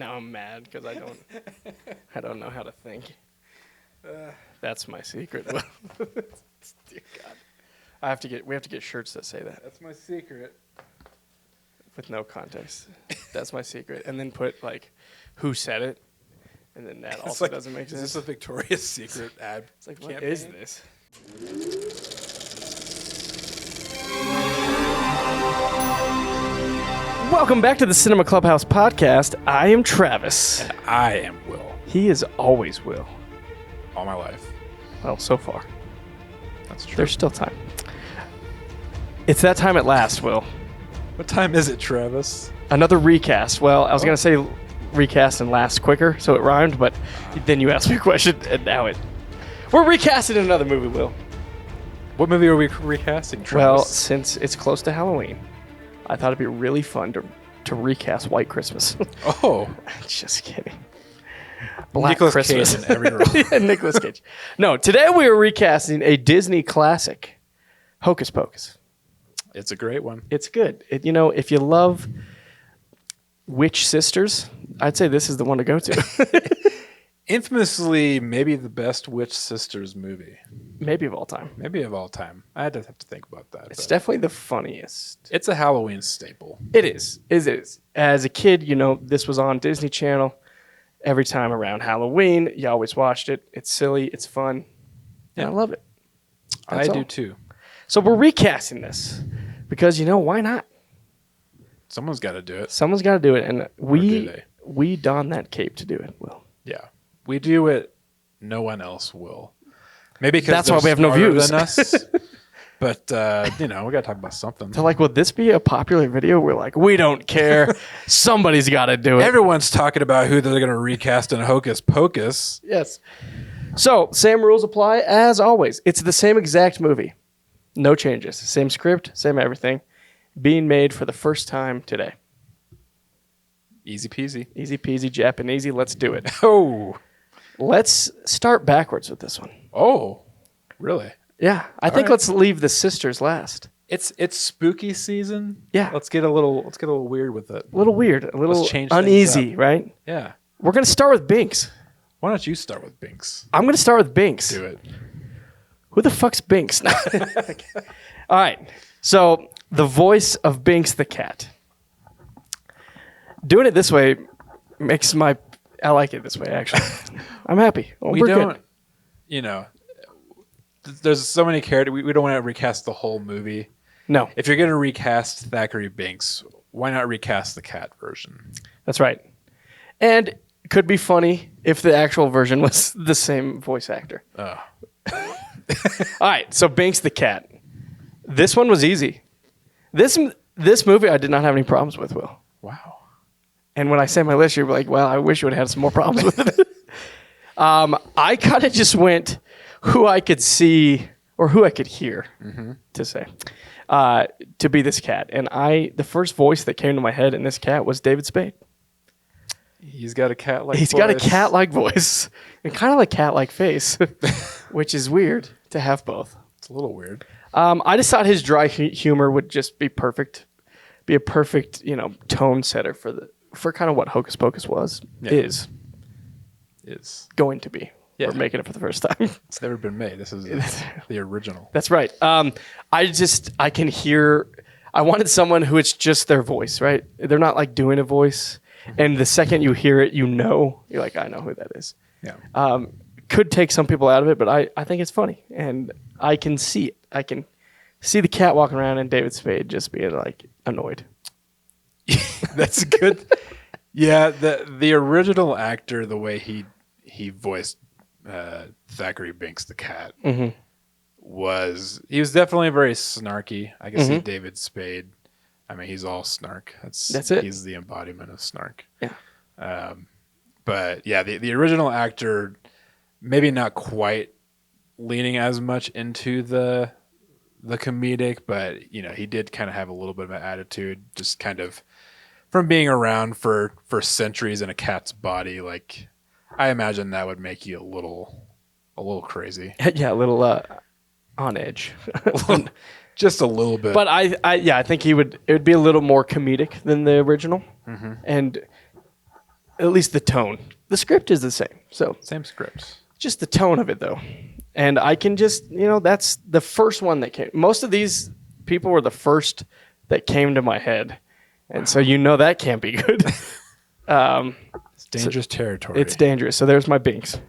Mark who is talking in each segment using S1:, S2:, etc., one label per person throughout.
S1: Now I'm mad because I don't know how to think. That's my secret. Dear God. We have to get shirts that say that.
S2: That's my secret.
S1: With no context. That's my secret. And then put like who said it. And then that also doesn't make sense.
S2: Is this a Victoria's Secret ad?
S1: It's like, what is this? Welcome back to the Cinema Clubhouse podcast. I am Travis.
S2: And I am Will.
S1: He is always Will.
S2: All my life.
S1: Well, so far.
S2: That's true.
S1: There's still time. It's that time at last, Will.
S2: What time is it, Travis?
S1: Another recast. Well, I was going to say recast and last quicker, so it rhymed, but then you asked me a question, and now we're recasting another movie, Will.
S2: What movie are we recasting, Travis?
S1: Well, since it's close to Halloween, I thought it'd be really fun to recast White Christmas.
S2: Oh.
S1: Just kidding. Black
S2: Nicolas
S1: Christmas.
S2: Cage in every role.
S1: Yeah, Nicolas Cage. No, today we are recasting a Disney classic, Hocus Pocus.
S2: It's a great one.
S1: It's good. If you love Witch Sisters, I'd say this is the one to go to.
S2: Infamously, maybe the best Witch Sisters movie.
S1: Maybe of all time.
S2: Maybe of all time. I had to have to think about that.
S1: It's definitely the funniest.
S2: It's a Halloween staple.
S1: It is. It is. As a kid, this was on Disney Channel. Every time around Halloween, you always watched it. It's silly. It's fun. And I love it.
S2: I do too.
S1: So we're recasting this because, why not?
S2: Someone's got to do it.
S1: Someone's got to do it. And we don that cape to do it, Will.
S2: Yeah. We do it. No one else will. Maybe because
S1: that's why we have no views
S2: than us. But, we got to talk about something.
S1: So, would this be a popular video? We're like, we don't care. Somebody's got to do it.
S2: Everyone's talking about who they're going to recast in Hocus Pocus.
S1: Yes. So, same rules apply as always. It's the same exact movie. No changes. Same script, same everything. Being made for the first time today.
S2: Easy peasy.
S1: Easy peasy, Japanesey. Let's do it.
S2: Oh.
S1: Let's start backwards with this one.
S2: Oh, really?
S1: Yeah. I think let's leave the sisters last.
S2: It's spooky season.
S1: Yeah.
S2: Let's get a little weird with it.
S1: A little weird. A little
S2: change
S1: uneasy, right?
S2: Yeah.
S1: We're going to start with Binks.
S2: Why don't you start with Binks?
S1: I'm going to start with Binks.
S2: Do it.
S1: Who the fuck's Binks? All right. So, the voice of Binks the cat. Doing it this way makes I like it this way, actually. I'm happy. Oh,
S2: we don't, good. There's so many characters. We don't want to recast the whole movie.
S1: No.
S2: If you're going to recast Thackeray Binks, why not recast the cat version?
S1: That's right. And it could be funny if the actual version was the same voice actor.
S2: Oh.
S1: All right, so Binks the cat. This one was easy. This movie I did not have any problems with, Will.
S2: Wow.
S1: And when I say my list, you're like, well, I wish you would have had some more problems with it. I kind of just went who I could see or who I could hear to say to be this cat. And the first voice that came to my head in this cat was David Spade.
S2: He's got a cat-like voice.
S1: He's got a cat-like voice and kind of like cat-like face, which is weird to have both.
S2: It's a little weird.
S1: I just thought his dry humor would just be perfect, be a perfect, tone setter for kind of what Hocus Pocus is going to be.
S2: Yeah.
S1: We're making it for the first time.
S2: It's never been made. This is the original.
S1: That's right. I can hear. I wanted someone who it's just their voice, right? They're not like doing a voice. And the second you hear it, you're like, I know who that is.
S2: Yeah.
S1: Could take some people out of it, but I think it's funny. And I can see it. I can see the cat walking around and David Spade just being like annoyed.
S2: That's good. Yeah, the original actor, the way he voiced Thackeray Binks the cat, he was definitely very snarky. I can see David Spade. I mean, he's all snark. That's it. He's the embodiment of snark.
S1: Yeah.
S2: But yeah, the original actor, maybe not quite leaning as much into the comedic, but he did kind of have a little bit of an attitude, just kind of from being around for centuries in a cat's body. Like, I imagine that would make you a little crazy.
S1: Yeah, a little on edge.
S2: Just a little bit.
S1: But I think it would be a little more comedic than the original. And at least the tone. The script is the same. So
S2: Same script.
S1: just the tone of it, though. And I can just, that's the first one that came. Most of these people were the first that came to my head. And so that can't be good.
S2: It's dangerous territory.
S1: It's dangerous. So there's my Binks.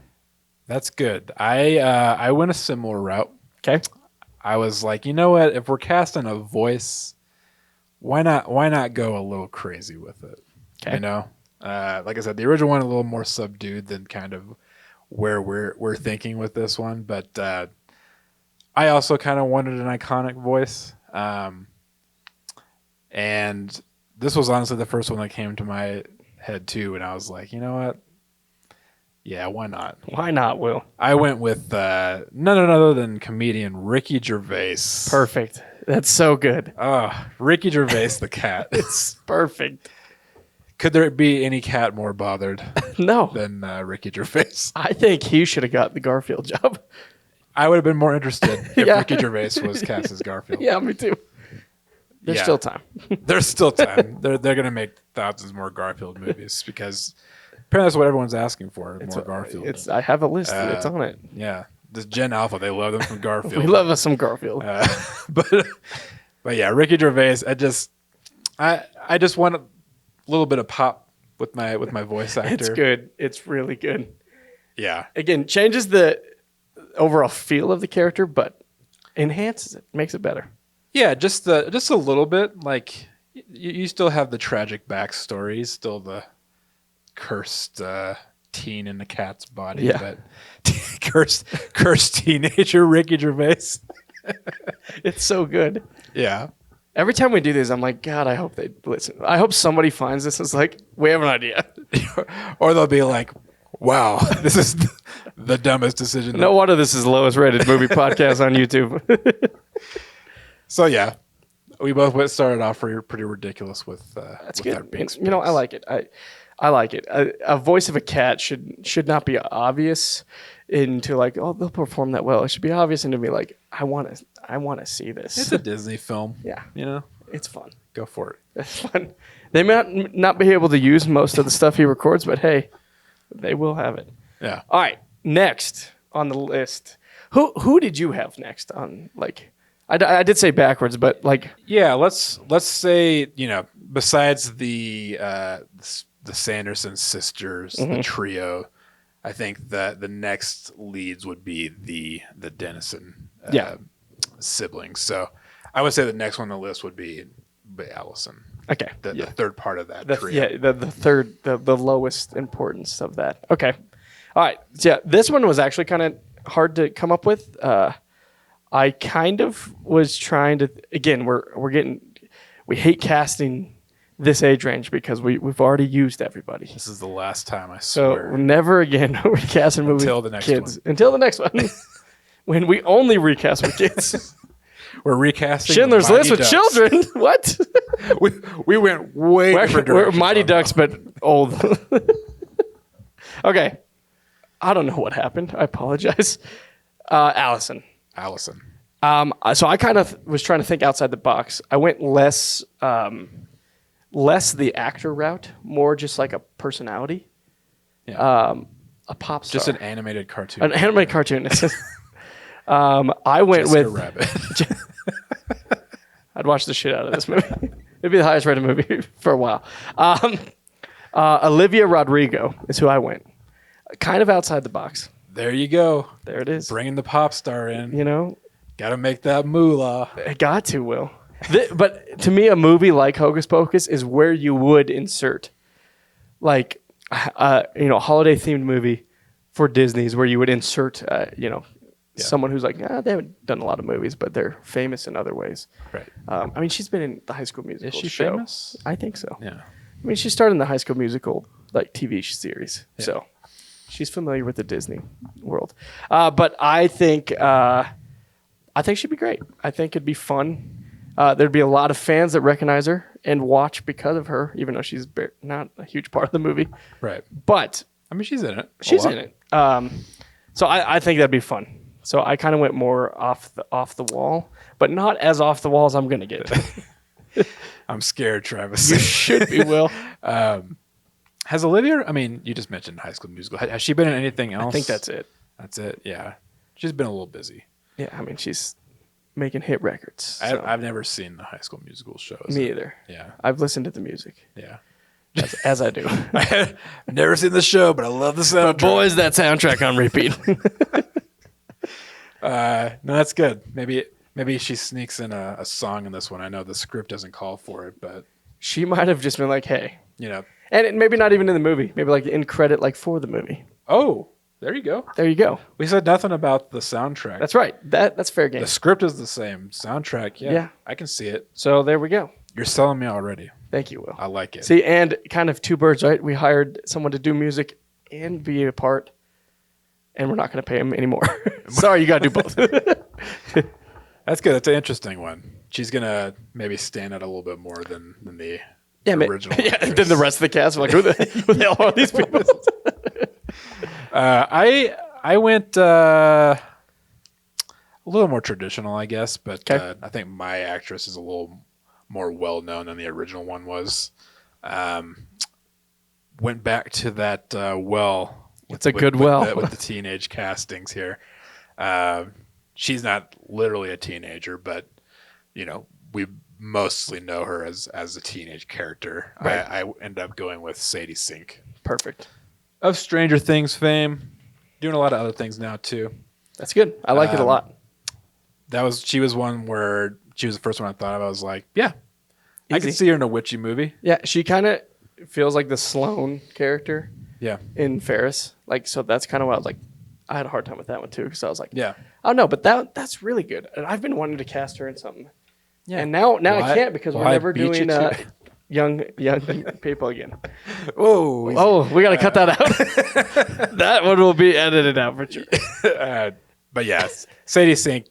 S2: That's good. I went a similar route.
S1: Okay.
S2: I was like, you know what? If we're casting a voice, why not go a little crazy with it?
S1: Okay.
S2: Like I said, the original one a little more subdued than kind of where we're thinking with this one. But I also kind of wanted an iconic voice, and this was honestly the first one that came to my head too. And I was like, you know what? Yeah, why not?
S1: Why not, Will?
S2: I went with none other than comedian Ricky Gervais.
S1: Perfect. That's so good.
S2: Ricky Gervais, the cat.
S1: It's perfect.
S2: Could there be any cat more bothered
S1: No.
S2: than Ricky Gervais?
S1: I think he should have got the Garfield job.
S2: I would have been more interested if
S1: Yeah.
S2: Ricky Gervais was cast as Garfield.
S1: Yeah, me too. There's
S2: Yeah.
S1: still time.
S2: There's still time. They're going to make thousands more Garfield movies because apparently that's what everyone's asking for, more Garfield.
S1: I have a list. It's on it.
S2: Yeah. This Gen Alpha, they love them from Garfield.
S1: We love us some Garfield.
S2: But yeah, Ricky Gervais. I just want a little bit of pop with my voice actor.
S1: It's good. It's really good.
S2: Yeah.
S1: Again, changes the overall feel of the character, but enhances it, makes it better.
S2: Yeah, just a little bit. Like you still have the tragic backstory, still the cursed teen in the cat's body,
S1: Yeah.
S2: but cursed teenager Ricky Gervais.
S1: It's so good.
S2: Yeah.
S1: Every time we do this, I'm like, God, I hope they listen. I hope somebody finds this and is like, we have an idea.
S2: Or they'll be like, wow, this is the dumbest decision.
S1: No wonder this is the lowest rated movie podcast on YouTube.
S2: So yeah, we both started off pretty ridiculous with
S1: That's
S2: with our
S1: good.
S2: Binks
S1: I
S2: picks.
S1: like it. I like it. A voice of a cat should not be obvious into like, oh, they'll perform that well. It should be obvious into me like, I want to see this.
S2: It's a Disney film.
S1: Yeah. It's fun.
S2: Go for it.
S1: It's fun. They might not be able to use most of the stuff he records, but hey, they will have it.
S2: Yeah.
S1: All right, next on the list. Who did you have next on like? I did say backwards, but like
S2: Yeah, let's say, besides the Sanderson sisters, the trio, I think that the next leads would be the Dennison siblings. So I would say the next one on the list would be Allison.
S1: okay,
S2: The third part of that
S1: the,
S2: trio.
S1: yeah, the third, the lowest importance of that. Okay, all right. So yeah, this one was actually kind of hard to come up with. I kind of was trying to. Again, we hate casting this age range because we've already used everybody.
S2: This is the last time, I
S1: So
S2: swear.
S1: never again recasting movies
S2: Until the next
S1: kids.
S2: one.
S1: Until the next one. When we only recast with kids.
S2: We're recasting
S1: Schindler's
S2: Mighty
S1: List with
S2: Ducks.
S1: children. What?
S2: We went way different
S1: We're
S2: directions
S1: Mighty
S2: on
S1: Ducks,
S2: that.
S1: but old. Okay. I don't know what happened. I apologize. Allison.
S2: Allison.
S1: So I kind of was trying to think outside the box. I went less the actor route, more just like a personality,
S2: Yeah.
S1: a pop star,
S2: Just an animated cartoon.
S1: an animated cartoon. I went
S2: Jessica
S1: with.
S2: Rabbit.
S1: I'd watch the shit out of this movie. It'd be the highest rated movie for a while. Olivia Rodrigo is who I went. Kind of outside the box.
S2: There you go.
S1: There it is.
S2: Bringing the pop star in.
S1: Got
S2: to make that moolah.
S1: I got to, Will. But to me, a movie like Hocus Pocus is where you would insert, like, holiday themed movie for Disney's where you would insert, someone who's like, they haven't done a lot of movies, but they're famous in other ways.
S2: Right.
S1: She's been in the High School Musical
S2: Is she
S1: show.
S2: famous?
S1: I think so.
S2: Yeah.
S1: She started in the High School Musical like TV series,
S2: Yeah.
S1: so she's familiar with the Disney world. But I think she'd be great. I think it'd be fun. There'd be a lot of fans that recognize her and watch because of her, even though she's not a huge part of the movie.
S2: Right.
S1: But
S2: She's in it.
S1: she's in it. So I think that'd be fun. So I kind of went more off the wall, but not as off the wall as I'm gonna get.
S2: I'm scared, Travis.
S1: You should be, Will.
S2: How Has Olivia? I mean, you just mentioned High School Musical. Has she been in anything else?
S1: I think that's it.
S2: That's it. Yeah, she's been a little busy.
S1: Yeah, I mean, she's making hit records. So.
S2: I've never seen the High School Musical shows.
S1: Me either.
S2: Yeah,
S1: I've listened to the music.
S2: Yeah,
S1: as I do.
S2: I've never seen the show, but I love the soundtrack.
S1: But boy, is that soundtrack on repeat.
S2: No, that's good. Maybe she sneaks in a song in this one. I know the script doesn't call for it, but
S1: she might have just been like, "Hey,"
S2: and
S1: maybe not even in the movie. Maybe like in credit, like for the movie.
S2: Oh, there you go.
S1: There you go.
S2: We said nothing about the soundtrack.
S1: That's right. That's fair game.
S2: The script is the same. Soundtrack, yeah. I can see it.
S1: So there we go.
S2: You're selling me already.
S1: Thank you, Will.
S2: I like it.
S1: See, and kind of two birds, right? We hired someone to do music and be a part, and we're not going to pay him anymore. Sorry, you got to do both.
S2: That's good. That's an interesting one. She's going to maybe stand out a little bit more than the original.
S1: Yeah, and then the rest of the cast are like, who the hell are these people?
S2: I went a little more traditional, I guess, but I think my actress is a little more well-known than the original one was. Went back to that well.
S1: It's a good well.
S2: With the teenage castings here. She's not literally a teenager, but, we mostly know her as a teenage character. Right. I end up going with Sadie Sink.
S1: Perfect.
S2: Of Stranger Things fame. Doing a lot of other things now, too.
S1: That's good. I like it a lot.
S2: She was one where she was the first one I thought of. I was like, yeah, easy. I could see her in a witchy movie.
S1: Yeah, she kind of feels like the Sloane character.
S2: Yeah.
S1: In Ferris. So that's kind of why I was like, I had a hard time with that one too, because I was like,
S2: yeah,
S1: oh no, but that's really good. And I've been wanting to cast her in something.
S2: Yeah.
S1: And now I can't because we're never doing young people again.
S2: Oh,
S1: we got to cut that out. That one will be edited out for sure.
S2: But yes, Sadie Sink,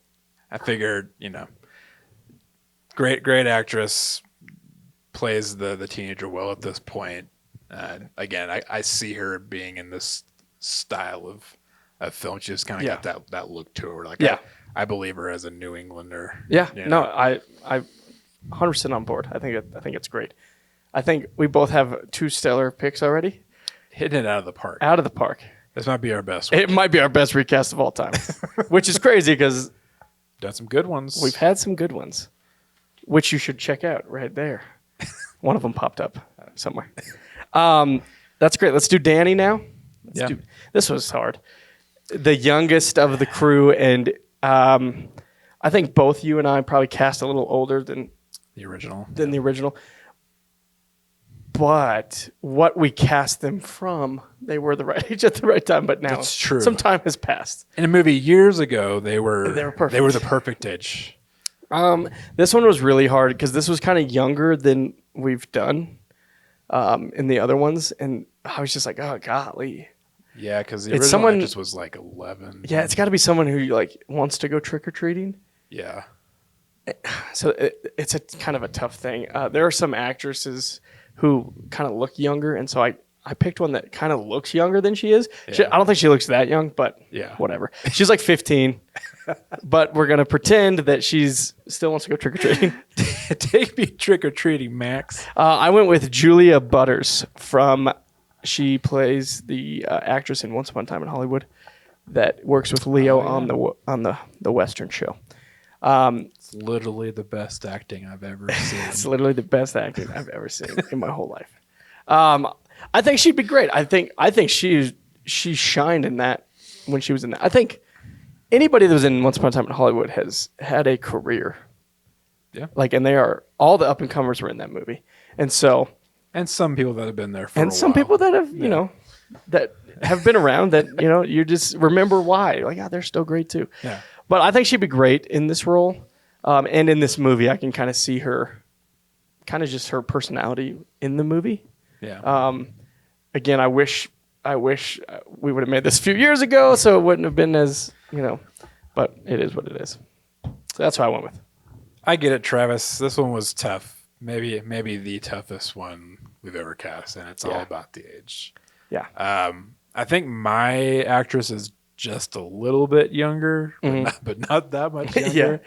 S2: I figured, great actress, plays the teenager well at this point. Again, I see her being in this style of film. She just kind of got that look to her. Like, I believe her as a New Englander.
S1: Yeah, no, I 100% on board. I think it's great. I think we both have two stellar picks already.
S2: Hitting it out of the park.
S1: Out of the park.
S2: This might be our best one.
S1: It might be our best recast of all time, which is crazy because
S2: done some good ones.
S1: We've had some good ones, which you should check out right there. One of them popped up somewhere. That's great. Let's do Dani now. This was hard. The youngest of the crew, and I think both you and I probably cast a little older than
S2: the original.
S1: But what we cast them from, they were the right age at the right time. But now,
S2: that's true.
S1: Some time has passed.
S2: In a movie years ago, they were
S1: perfect.
S2: They were the perfect age.
S1: This one was really hard because this was kind of younger than we've done in the other ones, and I was just like, oh golly.
S2: Yeah, because the original actress was like 11.
S1: Yeah, it's got to be someone who like wants to go trick or treating.
S2: Yeah.
S1: So it's a kind of a tough thing. There are some actresses who kind of look younger, and so I picked one that kind of looks younger than she is.
S2: Yeah.
S1: I don't think she looks that young, but whatever. She's like 15, but we're gonna pretend that she's still wants to go trick or treating.
S2: Take me trick or treating, Max.
S1: I went with Julia Butters from. She plays the actress in Once Upon a Time in Hollywood that works with Leo on the Western show.
S2: It's literally the best acting I've ever seen.
S1: It's literally the best acting I've ever seen in my whole life. I think she'd be great. I think she shined in that when she was in that. I think anybody that was in Once Upon a Time in Hollywood has had a career.
S2: Yeah.
S1: And they are all the up and comers were in that movie, and so.
S2: And some people that have been there for a while.
S1: And some people that have, that have been around that, you just remember why. You're like, they're still great too.
S2: Yeah.
S1: But I think she'd be great in this role. And in this movie, I can kind of see her, kind of just her personality in the movie.
S2: Yeah.
S1: Again, I wish we would have made this a few years ago, so it wouldn't have been as, but it is what it is. So that's what I went with.
S2: I get it, Travis. This one was tough. Maybe the toughest one we've ever cast, and it's all about the age.
S1: Yeah.
S2: I think my actress is just a little bit younger, but not that much younger.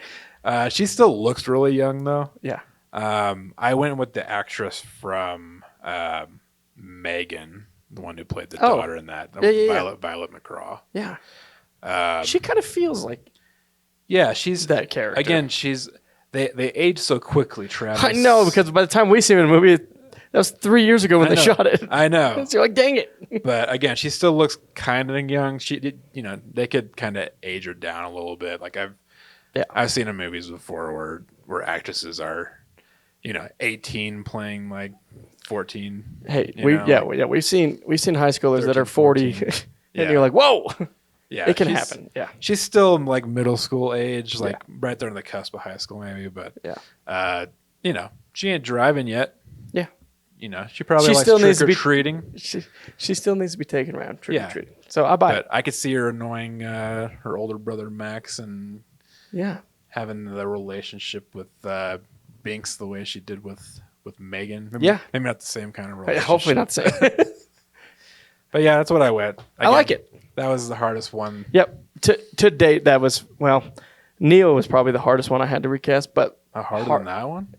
S2: She still looks really young, though.
S1: Yeah.
S2: I went with the actress from Megan, the one who played the
S1: Oh.
S2: daughter in that. Violet McGraw.
S1: Yeah. She kind of feels like
S2: Yeah, she's
S1: that character.
S2: Again, they age so quickly, Travis.
S1: I know, because by the time we see him in the movie, that was 3 years ago when they shot it.
S2: I know.
S1: So you're like, dang it.
S2: But again, she still looks kind of young. They could kind of age her down a little bit. Like I've seen in movies before where actresses are, 18 playing like 14.
S1: Hey, we've seen high schoolers
S2: 13,
S1: that are 40, and you're like, whoa.
S2: Yeah,
S1: it can happen. Yeah,
S2: she's still like middle school age, like right there on the cusp of high school, maybe. But she ain't driving yet.
S1: Yeah,
S2: she probably likes trick or treating.
S1: She still needs to be taken around trick or treating. So I buy it.
S2: I could see her annoying her older brother Max and having the relationship with Binks the way she did with Megan. Maybe not the same kind of relationship.
S1: Hopefully not the same.
S2: But yeah, that's what I went.
S1: Again, I like it.
S2: That was the hardest one.
S1: Yep. To date, that was, Neo was probably the hardest one I had to recast, but
S2: harder than that one?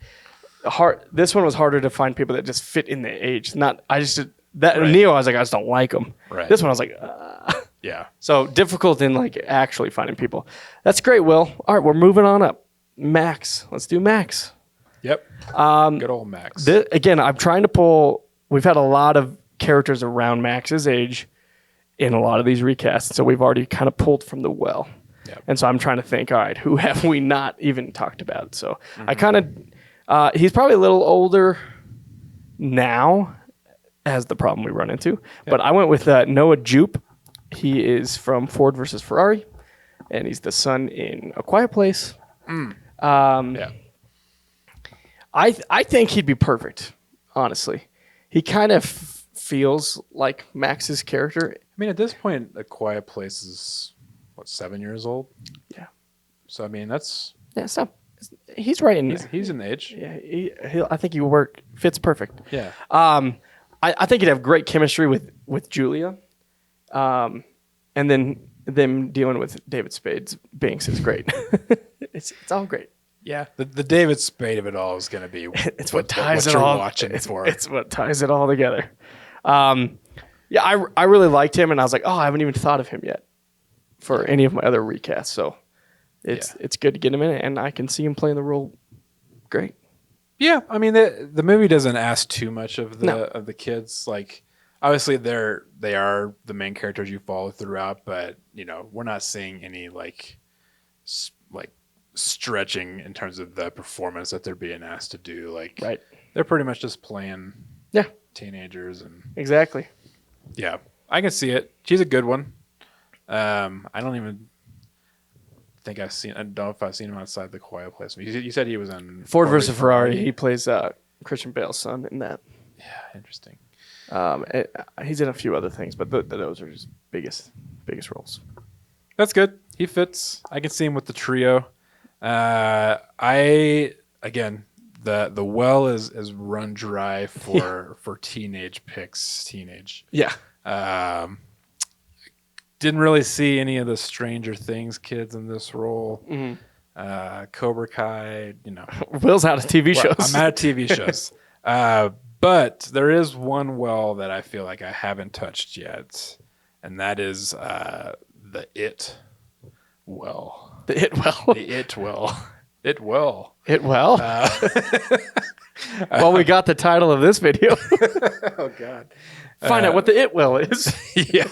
S1: This one was harder to find people that just fit in the age. Neo, I was like, I just don't like them.
S2: Right.
S1: This one, I was like,
S2: yeah.
S1: So difficult in like actually finding people. That's great, Will. All right, we're moving on up. Max. Let's do Max.
S2: Yep. Good old Max.
S1: Again, I'm trying to pull. We've had a lot of characters around Max's age in a lot of these recasts, so we've already kind of pulled from the well.
S2: Yep.
S1: And so I'm trying to think, all right, who have we not even talked about? So I kind of, he's probably a little older now, as the problem we run into. But I went with Noah Jupe. He is from Ford versus Ferrari, and he's the son in A Quiet Place. I think he'd be perfect, honestly. He kind of feels like Max's character.
S2: I mean, at this point, A Quiet Place is, 7 years old?
S1: Yeah.
S2: So, I mean, that's...
S1: Yeah, so he's right in there.
S2: He's in the age.
S1: Yeah, I think he fits perfect.
S2: Yeah.
S1: I think he'd have great chemistry with Julia. And then them dealing with David Spade's Binks is great. It's all great.
S2: Yeah, the David Spade of it all is going to be
S1: it's what ties it all. It's what ties it all together. I really liked him, and I was like, oh, I haven't even thought of him yet for any of my other recasts. So it's good to get him in it, and I can see him playing the role great.
S2: Yeah, I mean the movie doesn't ask too much of the kids. Like obviously they are the main characters you follow throughout, but we're not seeing any like stretching in terms of the performance that they're being asked to do. Like they're pretty much just playing teenagers and
S1: exactly.
S2: Yeah, I can see it. She's a good one. I don't even think I don't know if I've seen him outside The Quiet Place. You said he was in
S1: Ford versus Ferrari. He plays Christian Bale's son in that.
S2: Yeah, interesting.
S1: He's in a few other things, but those are his biggest roles.
S2: That's good. He fits. I can see him with the trio. The well is run dry for teenage picks.
S1: Yeah.
S2: Didn't really see any of the Stranger Things kids in this role. Mm-hmm. Cobra Kai,
S1: Will's out of TV shows.
S2: I'm out of TV shows. But there is one well that I feel like I haven't touched yet, and that is the It well.
S1: The It well.
S2: The It well. It well.
S1: It well. Well, we got the title of this video.
S2: Oh God.
S1: Find out what the It well is.
S2: Yeah.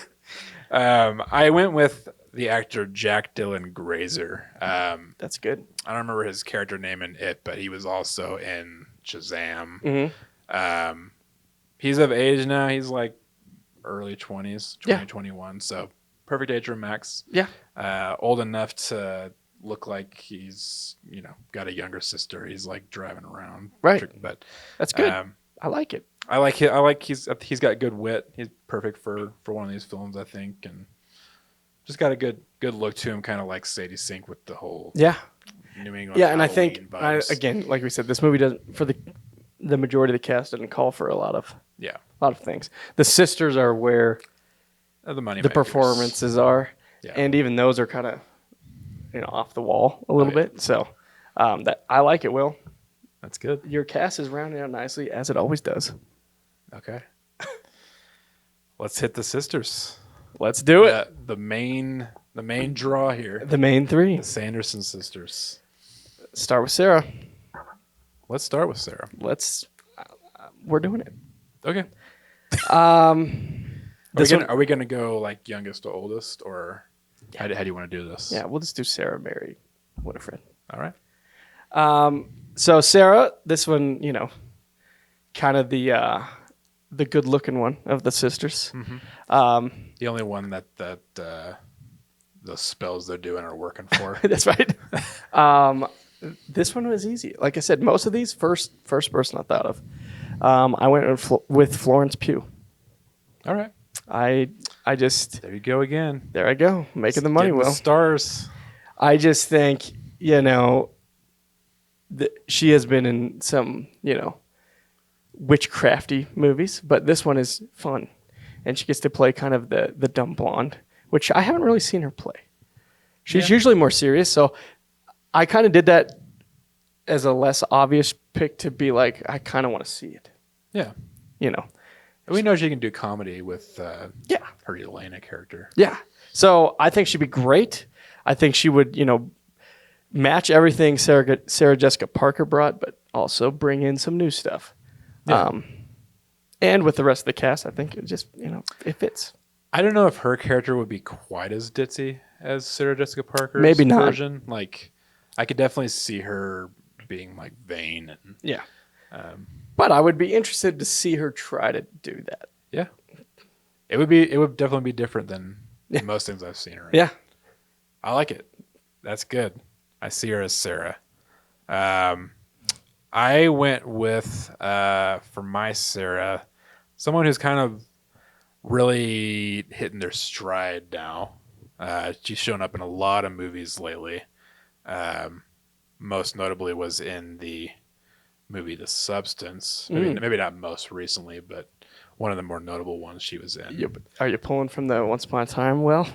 S2: I went with the actor Jack Dylan Grazer.
S1: That's good.
S2: I don't remember his character name in It, but he was also in Shazam.
S1: Mm-hmm.
S2: He's of age now. He's like early 20s, 21. So perfect age for Max.
S1: Yeah.
S2: Old enough to look like he's, got a younger sister. He's like driving around.
S1: Right.
S2: But
S1: that's good. I like it.
S2: I like he's got good wit. He's perfect for one of these films, I think, and just got a good look to him, kind of like Sadie Sink with the whole New England.
S1: Yeah, and I think
S2: vibes.
S1: Again, like we said, this movie doesn't for the majority of the cast doesn't call for a lot of things. The sisters are where the performances are, and even those are kind of off the wall a little bit. So that I like it. Will.
S2: That's good.
S1: Your cast is rounding out nicely, as it always does.
S2: Okay. Let's hit the sisters.
S1: Let's do it.
S2: The main draw here.
S1: The main three.
S2: The Sanderson sisters.
S1: Start with Sarah.
S2: Let's start with Sarah.
S1: We're doing it.
S2: Okay. Are we gonna go like youngest to oldest, or how do you want to do this?
S1: Yeah, we'll just do Sarah, Mary, Winifred.
S2: All right.
S1: So Sarah, this one, kind of the good-looking one of the sisters.
S2: Mm-hmm. The only one that the spells they're doing are working for.
S1: That's right. This one was easy. Like I said, most of these first person I thought of. I went with Florence Pugh.
S2: All right.
S1: I just
S2: there you go again.
S1: There I go, making the money.
S2: Getting
S1: Will
S2: the stars.
S1: I just think she has been in some witchcrafty movies, but this one is fun, and she gets to play kind of the dumb blonde, which I haven't really seen her play. She's usually more serious, so I kind of did that as a less obvious pick to be like, I kind of want to see it.
S2: Yeah. We know she can do comedy with her Elena character.
S1: Yeah. So I think she'd be great. I think she would, match everything Sarah Jessica Parker brought, but also bring in some new stuff. Yeah. And with the rest of the cast, I think it just, it fits.
S2: I don't know if her character would be quite as ditzy as Sarah Jessica Parker's
S1: Maybe not.
S2: version. Like, I could definitely see her being like vain. And,
S1: yeah. But I would be interested to see her try to do that.
S2: Yeah. It would definitely be different than most things I've seen her in.
S1: Yeah.
S2: I like it. That's good. I see her as Sarah. I went with, for my Sarah, someone who's kind of really hitting their stride now. She's shown up in a lot of movies lately. Most notably was in the movie The Substance. Maybe not most recently, but one of the more notable ones she was in.
S1: Are you pulling from the Once Upon a Time? Well,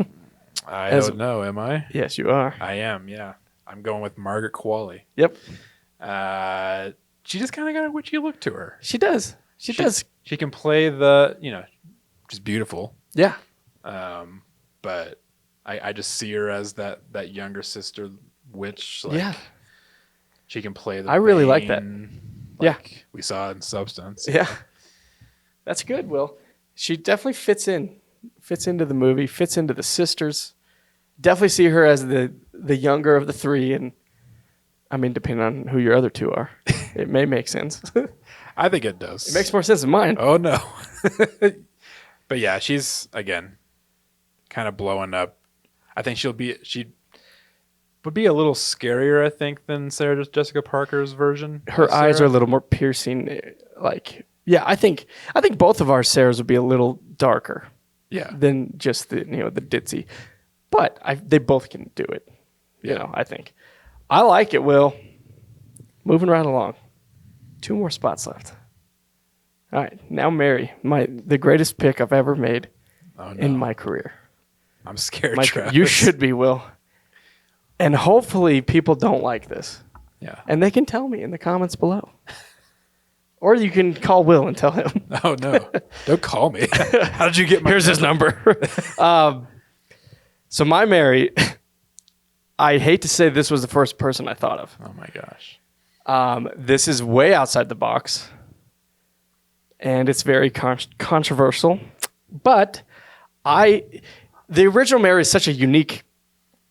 S2: I don't know. Am I?
S1: Yes, you are.
S2: I am. Yeah, I'm going with Margaret Qualley.
S1: Yep.
S2: She just kind of got a witchy look to her.
S1: She does. She does.
S2: She can play the, just beautiful.
S1: Yeah.
S2: But I just see her as that younger sister witch. Like, she can play the.
S1: I really like that.
S2: Like we saw in Substance.
S1: Yeah. That's good, Will. She definitely fits into the movie, fits into the sisters. Definitely see her as the younger of the three, and I mean, depending on who your other two are, it may make sense.
S2: I think it does.
S1: It makes more sense than mine.
S2: Oh no. But yeah, she's again kind of blowing up. I think she would be a little scarier, I think, than Sarah Jessica Parker's version.
S1: Her eyes are a little more piercing. I think both of our Sarahs would be a little darker.
S2: Yeah.
S1: Than just the ditzy, but they both can do it. I think. I like it, Will. Moving right along. 2 more spots left. All right, now Mary, the greatest pick I've ever made in my career.
S2: I'm scared, Travis.
S1: You should be, Will. And hopefully people don't like this.
S2: Yeah.
S1: And they can tell me in the comments below. Or you can call Will and tell him.
S2: Oh, no. Don't call me. How did you get my
S1: Here's his number. So my Mary, I hate to say this was the first person I thought of.
S2: Oh, my gosh.
S1: This is way outside the box. And it's very controversial. But the original Mary is such a unique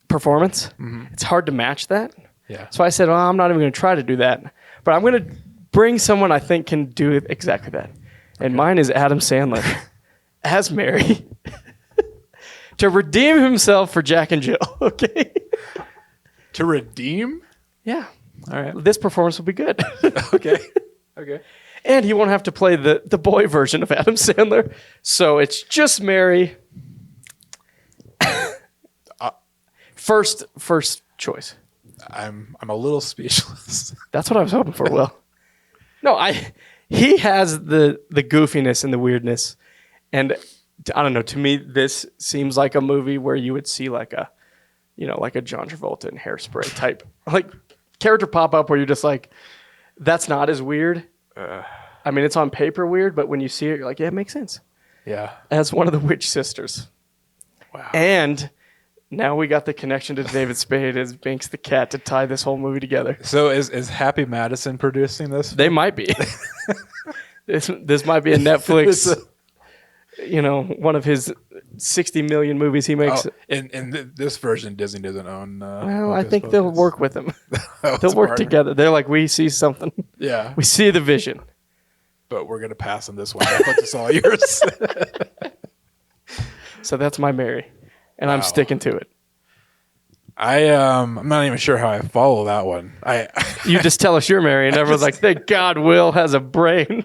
S1: performance. Mm-hmm. It's hard to match that.
S2: Yeah.
S1: So I said, well, I'm not even going to try to do that. But I'm going to bring someone I think can do exactly that. And mine is Adam Sandler as Mary to redeem himself for Jack and Jill. Okay.
S2: To redeem?
S1: Yeah.
S2: All right.
S1: This performance will be good.
S2: Okay. Okay.
S1: And he won't have to play the boy version of Adam Sandler. So it's just Mary. First choice.
S2: I'm a little speechless.
S1: That's what I was hoping for, Will. No, he has the goofiness and the weirdness. And I don't know, to me this seems like a movie where you would see like a John Travolta and Hairspray type like character pop up where you're just like, that's not as weird. I mean, it's on paper weird, but when you see it, you're like, yeah, it makes sense.
S2: Yeah.
S1: as one of the witch sisters.
S2: Wow.
S1: And now we got the connection to David Spade as Binks the cat to tie this whole movie together.
S2: So is Happy Madison producing this?
S1: They might be. This might be a Netflix, one of his 60 million movies he makes.
S2: Oh, in this version, Disney doesn't own.
S1: Well, I
S2: Hocus
S1: think they'll
S2: Pocus.
S1: work with him.
S2: Oh,
S1: They'll work
S2: partner.
S1: together. They're like, we see something.
S2: Yeah,
S1: We see the vision.
S2: but we're gonna pass on this one. Netflix is all yours.
S1: So that's my Mary, and I'm sticking to it.
S2: I'm not even sure how I follow that one.
S1: You just tell us your Mary, and everyone's like, thank God Will has a brain.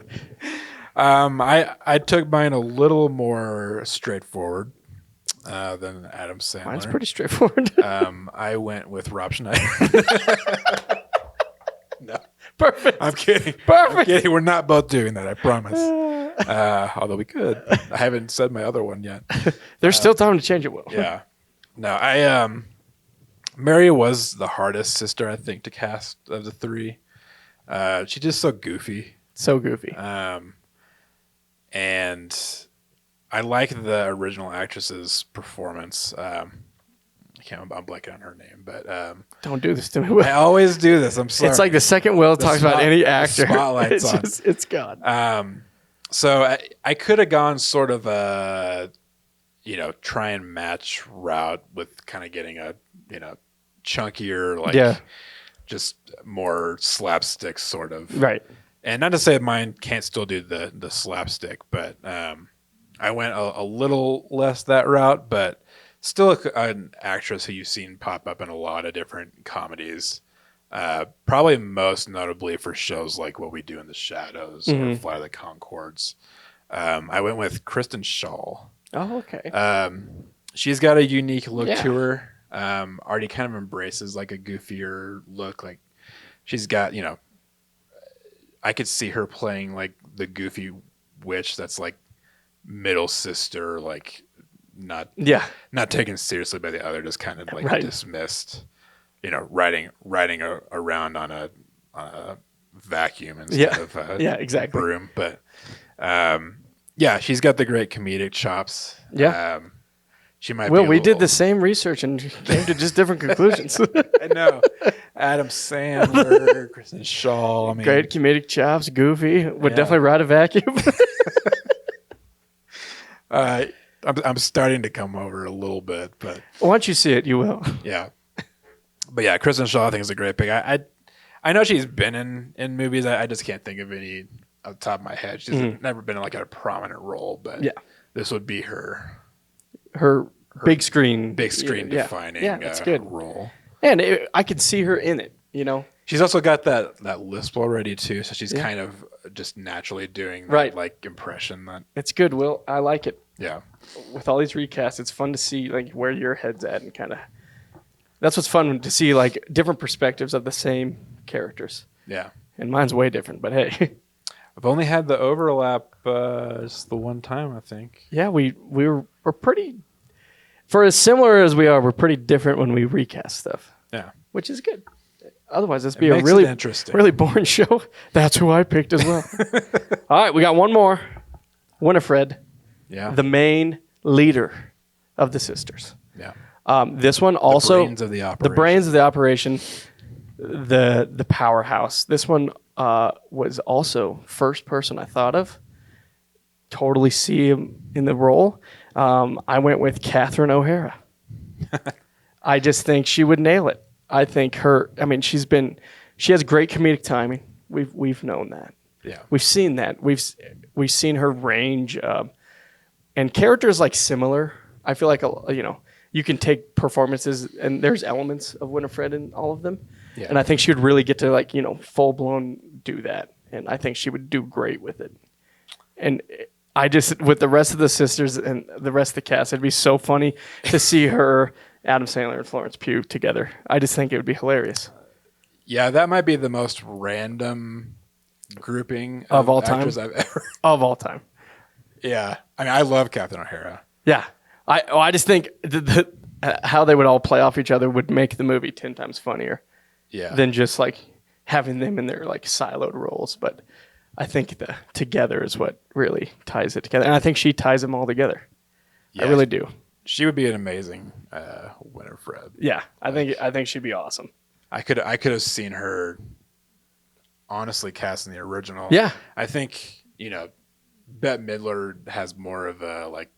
S2: I took mine a little more straightforward than Adam Sandler.
S1: Mine's pretty straightforward.
S2: I went with Rob Schneider. No,
S1: Perfect.
S2: I'm kidding.
S1: Perfect.
S2: I'm kidding. We're not both doing that. I promise. Although we could. I haven't said my other one yet.
S1: There's still time to change it, Will.
S2: Yeah. No, Mary was the hardest sister, I think, to cast of the three. She's just so goofy.
S1: So goofy.
S2: And I like the original actress's performance. I'm blanking on her name, but
S1: Don't do this to me, Will.
S2: I always do this. I'm sorry.
S1: It's like the second Will talks about any
S2: the
S1: actor.
S2: spotlight's on.
S1: It's gone.
S2: So I could have gone sort of a, try and match route with kind of getting a, chunkier, just more slapstick sort of.
S1: Right.
S2: And not to say mine can't still do the slapstick, but I went a little less that route, but still an actress who you've seen pop up in a lot of different comedies. Probably most notably for shows like What We Do in the Shadows or Flight of the Conchords. I went with Kristen Schaal.
S1: Oh, okay.
S2: She's got a unique look
S1: Yeah.
S2: to her. Already kind of embraces like a goofier look. Like she's got, I could see her playing like the goofy witch that's like middle sister, like not taken seriously by the other, just kind of like dismissed. Riding around on a vacuum instead of a broom. But she's got the great comedic chops.
S1: Yeah.
S2: She might.
S1: Well, we did the same research and came to just different conclusions.
S2: I know. Adam Sandler, Kristen Schaal. I mean,
S1: Great comedic chops, goofy. Would definitely ride a vacuum.
S2: I'm starting to come over a little bit, but
S1: Once you see it, you will.
S2: yeah. But yeah, Kristen Schaal I think is a great pick. I know she's been in movies. I just can't think of any off the top of my head. She's never been in like a prominent role, but this would be her
S1: big screen
S2: defining
S1: that's good.
S2: role.
S1: And I could see her in it,
S2: She's also got that lisp already too, so she's kind of just naturally doing that like impression. That
S1: It's good, Will. I like it.
S2: yeah.
S1: With all these recasts, it's fun to see like where your head's at and kind of. That's what's fun to see, like different perspectives of the same characters.
S2: Yeah.
S1: And mine's way different, but hey.
S2: I've only had the overlap just the one time, I think.
S1: Yeah, we're pretty. For as similar as we are, we're pretty different when we recast stuff.
S2: Yeah.
S1: Which is good. Otherwise, this would be
S2: makes
S1: a
S2: it interesting.
S1: really boring show. That's who I picked as well. All right, we got one more. Winifred, the main leader of the sisters.
S2: Yeah.
S1: This one also
S2: the brains of the operation.
S1: The brains of the operation, the powerhouse. This one was also first person I thought of. Totally see him in the role. I went with Catherine O'Hara. I just think she would nail it. I think she has great comedic timing. We've known that.
S2: Yeah.
S1: We've seen that. We've seen her range, and characters like similar. I feel like you can take performances, and there's elements of Winifred in all of them. Yeah. And I think she would really get to full blown do that, and I think she would do great with it. And I just with the rest of the sisters and the rest of the cast, it'd be so funny to see her, Adam Sandler, and Florence Pugh together. I just think it would be hilarious.
S2: Yeah, that might be the most random grouping
S1: of all time
S2: actors I've ever.
S1: Of all time.
S2: Yeah, I mean, I love Catherine O'Hara.
S1: Yeah, I just think how they would all play off each other would make the movie 10 times funnier.
S2: Yeah.
S1: Than just like having them in their like siloed roles. But I think the together is what really ties it together, and I think she ties them all together.
S2: Yeah,
S1: I really do.
S2: She would be an amazing Winifred.
S1: Yeah, I think she'd be awesome.
S2: I could have seen her honestly cast in the original.
S1: Yeah.
S2: I think, Bette Midler has more of a like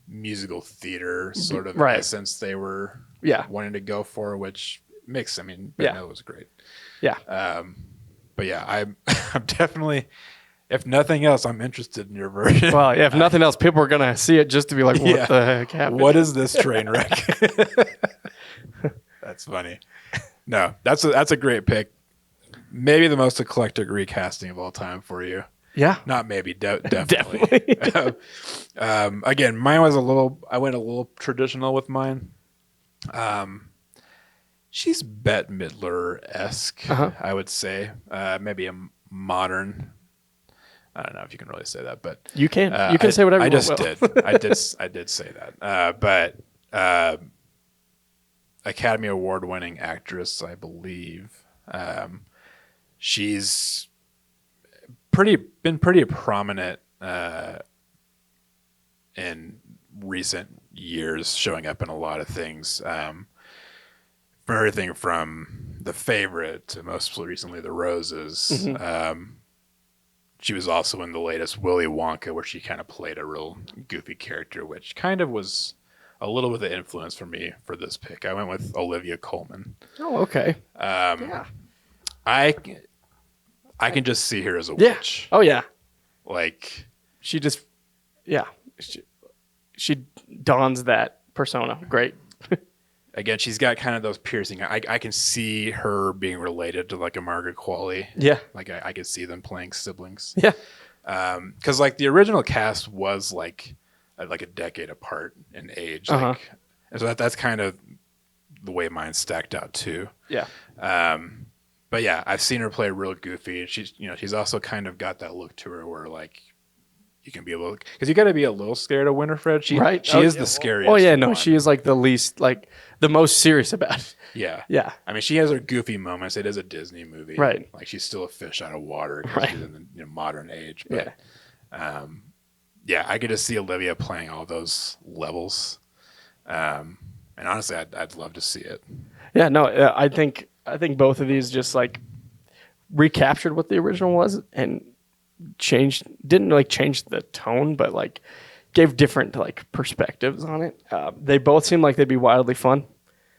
S2: musical theater sort of essence they were wanting to go for, which makes, Bette Midler was great.
S1: Yeah.
S2: But yeah, I'm definitely, if nothing else, I'm interested in your version.
S1: Well, yeah, if nothing else, people are gonna see it just to be like, what the heck happened?
S2: What is this train wreck? That's funny. No, that's a great pick. Maybe the most eclectic recasting of all time for you.
S1: Yeah.
S2: Not maybe, definitely. Again, mine was I went a little traditional with mine. She's Bette Midler-esque, I would say. Maybe a modern. I don't know if you can really say that, but
S1: you can. You can say whatever you want.
S2: I did say that. But Academy Award-winning actress, I believe. She's been pretty prominent in recent years, showing up in a lot of things. For everything from The Favorite to most recently The Roses. She was also in the latest Willy Wonka, where she kind of played a real goofy character, which kind of was a little bit of influence for me for this pick. I went with Olivia Colman.
S1: Oh, okay.
S2: Yeah. I can just see her as a witch.
S1: Oh, yeah.
S2: Like,
S1: she just, she dons that persona. Great.
S2: Again, she's got kind of those piercing. I can see her being related to like a Margaret Qualley.
S1: Yeah.
S2: Like I could see them playing siblings.
S1: Yeah.
S2: Because like the original cast was like a decade apart in age. And so that's kind of the way mine stacked out too.
S1: Yeah.
S2: But yeah, I've seen her play real goofy. She's also kind of got that look to her where like you can be a little, because you got to be a little scared of Winifred. She is the scariest.
S1: Oh yeah, no, she is like the least, like the most serious about it.
S2: Yeah.
S1: Yeah.
S2: She has her goofy moments. It is a Disney movie.
S1: Right.
S2: Like she's still a fish out of water because she's in the modern age. But I get to see Olivia playing all those levels. And honestly, I'd love to see it.
S1: Yeah, no, I think both of these just like recaptured what the original was and didn't like change the tone, but like gave different like perspectives on it. They both seem like they'd be wildly fun.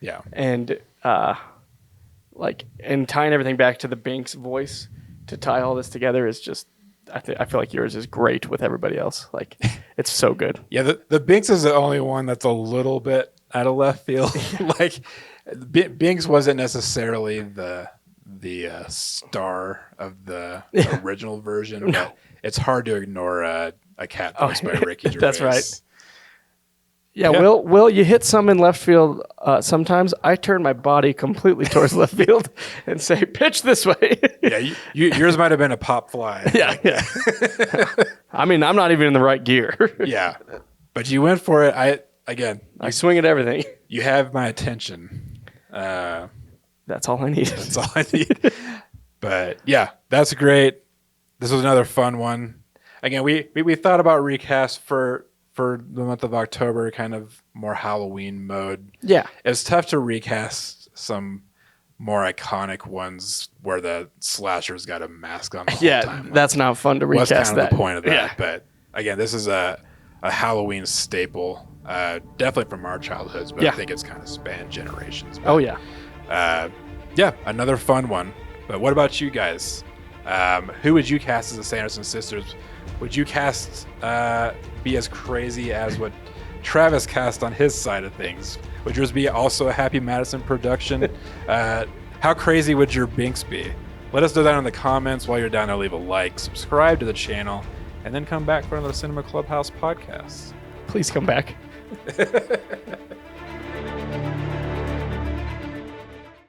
S2: Yeah.
S1: And and tying everything back to the Binks voice to tie all this together is just, I feel like yours is great with everybody else. Like it's so good.
S2: Yeah, the Binks is the only one that's a little bit out of left field. Like Binks wasn't necessarily the star of the original version, but it's hard to ignore a cat voiced by Ricky Gervais.
S1: That's right. Yeah, Will, you hit some in left field. Sometimes I turn my body completely towards left field and say, pitch this way.
S2: Yeah, yours might have been a pop fly.
S1: Yeah. I'm not even in the right gear.
S2: Yeah, but you went for it. I
S1: swing at everything.
S2: You have my attention.
S1: That's all I need.
S2: That's all I need. But yeah, that's great. This was another fun one. Again, we thought about recast for the month of October, kind of more Halloween mode.
S1: Yeah.
S2: It's tough to recast some more iconic ones where the slasher's got a mask on the whole time.
S1: That's not fun to recast.
S2: What's kind
S1: that.
S2: of the point of that?
S1: Yeah.
S2: But again, this is a Halloween staple, definitely from our childhoods, but I think it's kind of spanned generations. But, another fun one. But what about you guys? Who would you cast as the Sanderson Sisters? Would you cast be as crazy as what Travis cast on his side of things? Would yours be also a Happy Madison production? How crazy would your Binks be? Let us know that in the comments. While you're down there, leave a like, subscribe to the channel, and then come back for another Cinema Clubhouse podcast.
S1: Please come back.